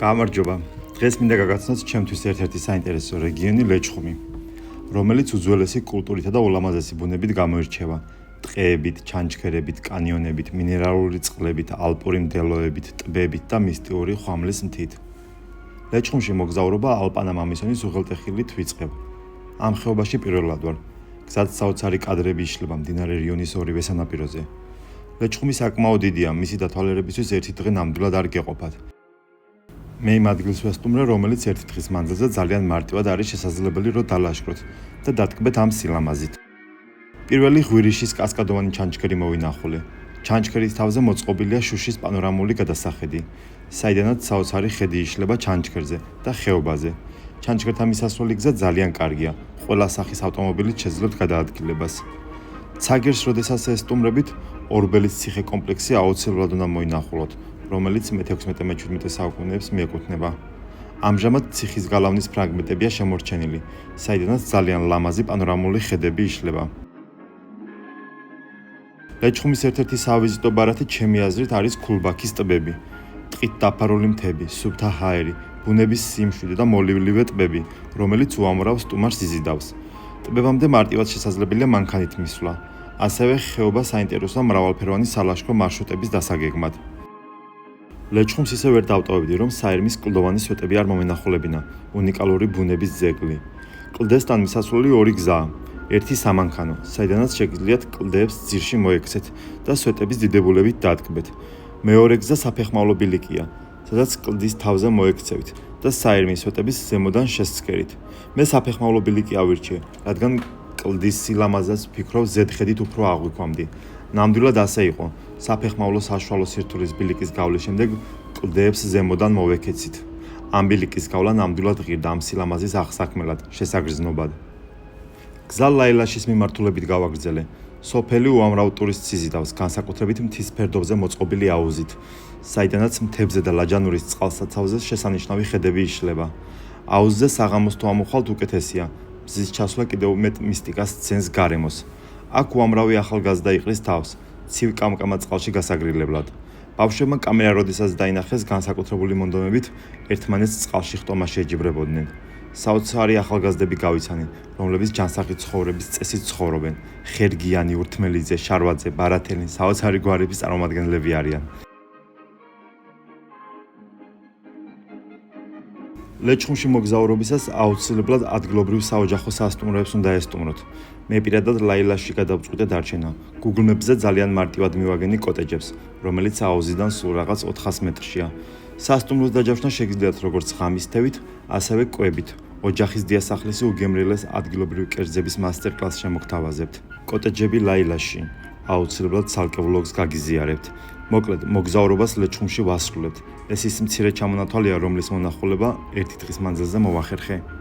გამარჯობა. დღეს მინდა გაგაცნოთ ჩემთვის ერთ-ერთი საინტერესო რეგიონი ლეჩხუმი, რომელიც უძველესი კულტურითა და ულამაზესი ბუნებით გამოირჩევა. ტყეებით, ჩანჩქერებით, კანიონებით, მინერალური წყლებით, ალპური მდელოებით, ტბებით და მისტიური ხვამლის მთით. ლეჩხუმში მოგზაურობა ალპანა მამისონის უღელტეხილით ვიწყებ. ამ ხეობაში პირველად ვარ. გზად საოცარი კადრები იშლება მდინარე რიონის ორივე სანაპიროზე. ლეჩხუმი საკმაოდ დიდია, მისი დათვალიერებისთვის ერთი დღე ნამდვილად არ გეყოფათ. მე იმ ადგილს ვესტუმრე, რომელიც ერთი დღის მანძილზე ძალიან მარტივად არის შესაძლებელი, რომ დალაშქროთ და დატკბეთ ამ სილამაზით. პირველი ღვირიშის კასკადოვანი ჩანჩქერი მოვინახულე. ჩანჩქერის თავზე მოწყობილია შუშის პანორამული გადასახედი, საიდანაც საოცარი ხედი იშლება ჩანჩქერზე და ხეობაზე. ჩანჩქერთან მისასვლელი გზა ძალიან კარგია, ყველა სახის ავტომობილით შეძლებთ გადაადგილებას. ცაგერს როდესაც ესტუმრებით, ორბელის ციხე კომპლექსი აუცილებლად უნდა მოინახულოთ, რომელიც მე-16-მე-17 საუკუნეებს მიეკუთვნება. ამჟამად ციხის გალავნის ფრაგმენტებია შემორჩენილი, საიდანაც ძალიან ლამაზი პანორამული ხედები იშლება. ლეჩხუმის ერთ-ერთი სავიზიტო ბარათი ჩემი აზრით არის ქულბაქის ტბები. ტყით დაფარული მთები, სუფთა ჰაერი, ბუნების სიმშვიდე და მოლივლივე ტბები, რომელიც უამრავ სტუმარს იზიდავს. ტბებამდე მარტივად შესაძლებელია მანქანით მისვლა, ასევე ხეობა საინტერესოა მრავალფეროვანი სალაშქრო მარშრუტების დასაგეგმად. ლეჩხუმს ისე ვერ დავტოვებდი, რომ საირმის კლდოვანი სვეტები არ მომენახულებინა, უნიკალური ბუნების ძეგლი. კლდესთან მისასვლელი ორი გზაა. ერთი სამანქანო, საიდანაც შეგიძლიათ კლდეებს ძირში მოექცეთ და სვეტების დიდებულებით დატკბეთ. მეორე გზა საფეხმავლო ბილიკია, სადაც კლდის თავზე მოექცევით და საირმის სვეტების ზემოდან შესცქერით. მე საფეხმავლო ბილიკი ავირჩიე, რადგან კლდის სილამაზეს ვფიქრობ ზედხედით უფრო აღვიქვამდი. ნამდვილად ასე იყო. საფეხმავლო საშუალო სირთულის ბილიკის გავლის შემდეგ კლდეებს ზემოდან მოვექეცით. ამ ბილიკის გავლა ნამდვილად ღირდა ამ სილამაზის აღსაქმელად, შესაგრძნობად. გზა ლაილაშის მიმართულებით გავაგრძელე. სოფელი უამრავ ტურისტს იზიდავს, განსაკუთრებით მთის ფერდობზე მოწყობილი აუზით, საიდანაც მთებზე და ლაჯანურის წყალსაცავზე შესანიშნავი ხედები იშლება. აუზზე საღამოს თუ ამოხვალთ უკეთესია, მზის ჩასვლა კიდევ მეტ მისტიკას სცემს გარემოს. აქ უამრავი ახალგაზრდა იყრის თავს, ცივ კამკამა წყალში გასაგრილებლად. ბავშვებმა კამერა როდესაც დაინახეს განსაკუთრებული მონდომებით, ერთმანეთს წყალში ხტომა შეეჯიბრებოდნენ. საოცარი ახალგაზრდები გავიცანი, რომლებიც ჯანსაღი ცხოვრების წესით ცხოვრობენ. ხერგიანი, ურთმელიძე, შარვაძე, ბარათელი, საოცარი გვარების წარმომადგენლები არიან. ლეჩხუმში მოგზაურობისას აუცილებლად ადგილობრივ საოჯახო სასტუმროებს უნდა ესტუმროთ. მე პირადად ლაილაში გადავწყვიტე დარჩენა. Google Maps-ზე ძალიან მარტივად მივაგენი კოტეჯებს, რომელიც აუზიდან სულ რაღაც 400 მეტრშია. სასტუმროს დაჯავშნა შეგიძლიათ როგორც ღამის თევით, ასევე კვებით. ოჯახის დიასახლისი უგემრიელეს ადგილობრივი კერძების მასტერ-კლასს შემოგთავაზებთ. კოტეჯები ლაილაში. აუცილებლად ცალკე ვლოგს გაგიზიარებთ. მოკლედ, მოგზაურობას ლეჩხუმში ვასრულებთ. ეს ის მცირე ჩამონათვალია, რომლის მონახულება ერთი დღის მანძილზე მოვახერხე.